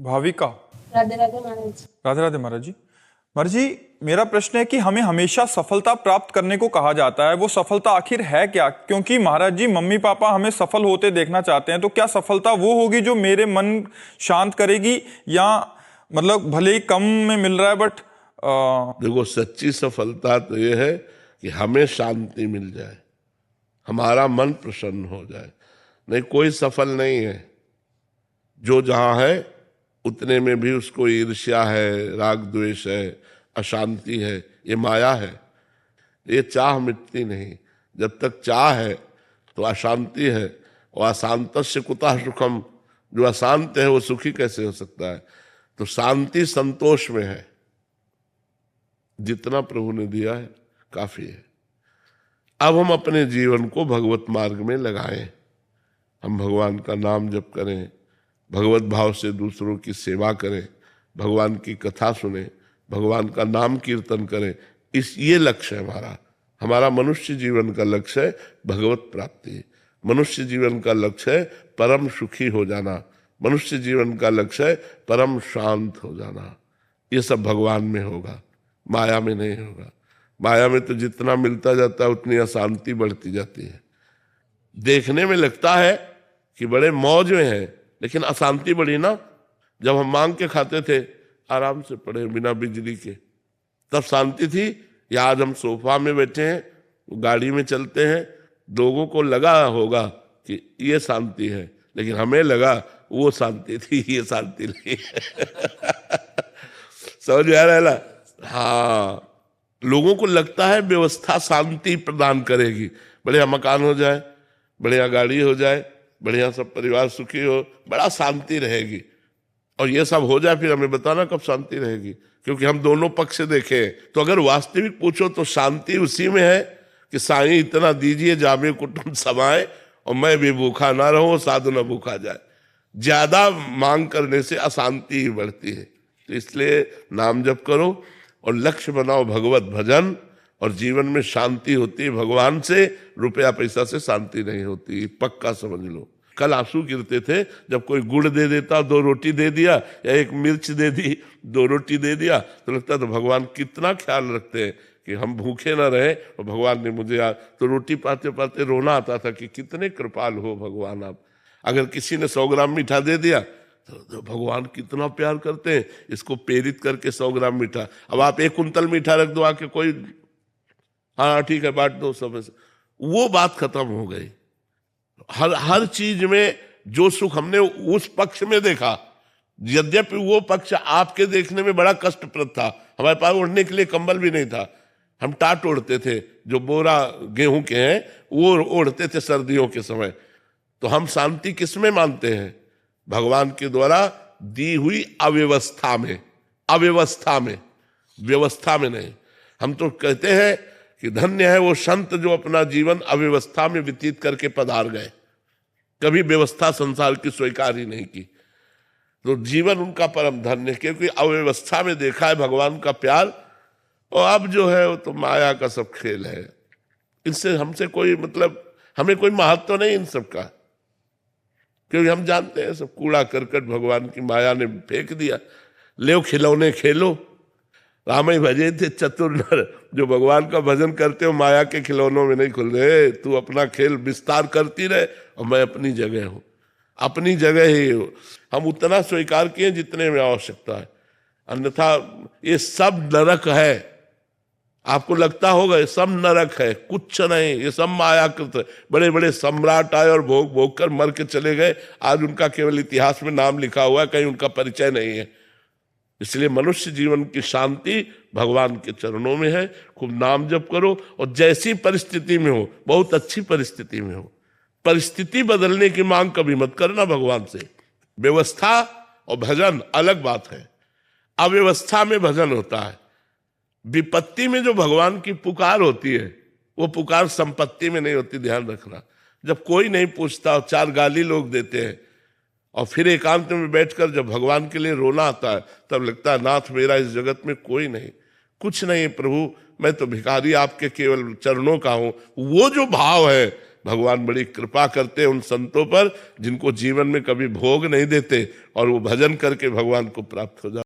भाविका। राधे राधे महाराज। राधे राधे महाराज जी। महाराज जी, मेरा प्रश्न है कि हमें हमेशा सफलता प्राप्त करने को कहा जाता है, वो सफलता आखिर है क्या? क्योंकि महाराज जी, मम्मी पापा हमें सफल होते देखना चाहते हैं, तो क्या सफलता वो होगी जो मेरे मन शांत करेगी, या मतलब भले ही कम में मिल रहा है बट देखो, सच्ची सफलता तो ये है कि हमें शांति मिल जाए, हमारा मन प्रसन्न हो जाए। नहीं, कोई सफल नहीं है। जो जहां है उतने में भी उसको ईर्ष्या है, राग द्वेष है, अशांति है, ये माया है। ये चाह मिटती नहीं। जब तक चाह है तो अशांति है, और अशांतस्य कुतः सुखम, जो अशांत है वो सुखी कैसे हो सकता है? तो शांति संतोष में है। जितना प्रभु ने दिया है काफी है। अब हम अपने जीवन को भगवत मार्ग में लगाएं। हम भगवान का नाम जप करें, भगवत भाव से दूसरों की सेवा करें, भगवान की कथा सुने, भगवान का नाम कीर्तन करें। ये लक्ष्य है हमारा। हमारा मनुष्य जीवन का लक्ष्य है भगवत प्राप्ति। मनुष्य जीवन का लक्ष्य है परम सुखी हो जाना। मनुष्य जीवन का लक्ष्य है परम शांत हो जाना। ये सब भगवान में होगा, माया में नहीं होगा। माया में तो जितना मिलता जाता है उतनी अशांति बढ़ती जाती है। देखने में लगता है कि बड़े मौज में है, लेकिन अशांति बढ़ी ना। जब हम मांग के खाते थे आराम से पड़े बिना बिजली के, तब शांति थी। या आज हम सोफा में बैठे हैं, गाड़ी में चलते हैं, लोगों को लगा होगा कि ये शांति है, लेकिन हमें लगा वो शांति थी, ये शांति नहीं है। समझ में आ रहा है ना? हाँ, लोगों को लगता है व्यवस्था शांति प्रदान करेगी। बढ़िया मकान हो जाए, बढ़िया गाड़ी हो जाए, बढ़िया सब परिवार सुखी हो, बड़ा शांति रहेगी। और ये सब हो जाए, फिर हमें बताना कब शांति रहेगी। क्योंकि हम दोनों पक्ष देखें तो अगर वास्तविक पूछो तो शांति उसी में है कि साईं इतना दीजिए जामे कुटुंब समाए, और मैं भी भूखा ना रहूं, साधु न भूखा जाए। ज्यादा मांग करने से अशांति ही बढ़ती है। तो इसलिए नाम जप करो और लक्ष्य बनाओ भगवत भजन, और जीवन में शांति होती है भगवान से। रुपया पैसा से शांति नहीं होती, पक्का समझ लो। कल आंसू गिरते थे जब कोई गुड़ दे देता, 2 रोटी दे दिया, या 1 मिर्च दे दी, 2 रोटी दे दिया, तो लगता तो भगवान कितना ख्याल रखते हैं कि हम भूखे ना रहे। और भगवान ने मुझे तो रोटी पाते पाते रोना आता था कि कितने कृपाल हो भगवान आप। अगर किसी ने 100 ग्राम मीठा दे दिया तो भगवान कितना प्यार करते हैं, इसको प्रेरित करके 100 ग्राम मीठा। अब आप 1 कुंतल मीठा रख दो आके, कोई हाँ ठीक है बांट दो सब, वो बात खत्म हो गई। हर चीज में जो सुख हमने उस पक्ष में देखा, यद्यपि वो पक्ष आपके देखने में बड़ा कष्टप्रद था। हमारे पास ओढ़ने के लिए कंबल भी नहीं था, हम टाट ओढ़ते थे, जो बोरा गेहूं के हैं वो ओढ़ते थे सर्दियों के समय। तो हम शांति किसमें मानते हैं? भगवान के द्वारा दी हुई अव्यवस्था में। अव्यवस्था में, व्यवस्था में नहीं। हम तो कहते हैं कि धन्य है वो संत जो अपना जीवन अव्यवस्था में व्यतीत करके पधार गए, कभी व्यवस्था संसार की स्वीकार ही नहीं की। तो जीवन उनका परम धन्य, क्योंकि अव्यवस्था में देखा है भगवान का प्यार। और अब जो है वो तो माया का सब खेल है। इससे हमसे कोई मतलब, हमें कोई महत्व नहीं इन सब का, क्योंकि हम जानते हैं सब कूड़ा करकट भगवान की माया ने फेंक दिया। ले खिलौने खेलो, राम ही भजे थे चतुर नर। जो भगवान का भजन करते हो माया के खिलौनों में नहीं खुल रहे। तू अपना खेल विस्तार करती रहे और मैं अपनी जगह हूं, अपनी जगह ही हूं। हम उतना स्वीकार किए जितने में आवश्यकता है, अन्यथा ये सब नरक है। आपको लगता होगा ये सब नरक है, कुछ नहीं, ये सब मायाकृत है। बड़े बड़े सम्राट आए और भोग भोग कर मर के चले गए। आज उनका केवल इतिहास में नाम लिखा हुआ है, कहीं उनका परिचय नहीं है। इसलिए मनुष्य जीवन की शांति भगवान के चरणों में है। खूब नाम जप करो, और जैसी परिस्थिति में हो, बहुत अच्छी परिस्थिति में हो, परिस्थिति बदलने की मांग कभी मत करना भगवान से। व्यवस्था और भजन अलग बात है। अव्यवस्था में भजन होता है। विपत्ति में जो भगवान की पुकार होती है, वो पुकार संपत्ति में नहीं होती, ध्यान रखना। जब कोई नहीं पूछता और 4 गाली लोग देते हैं, और फिर एकांत में बैठकर जब भगवान के लिए रोना आता है, तब लगता है नाथ मेरा इस जगत में कोई नहीं, कुछ नहीं प्रभु, मैं तो भिखारी आपके केवल चरणों का हूं। वो जो भाव है भगवान बड़ी कृपा करते हैं उन संतों पर जिनको जीवन में कभी भोग नहीं देते और वो भजन करके भगवान को प्राप्त हो जाते।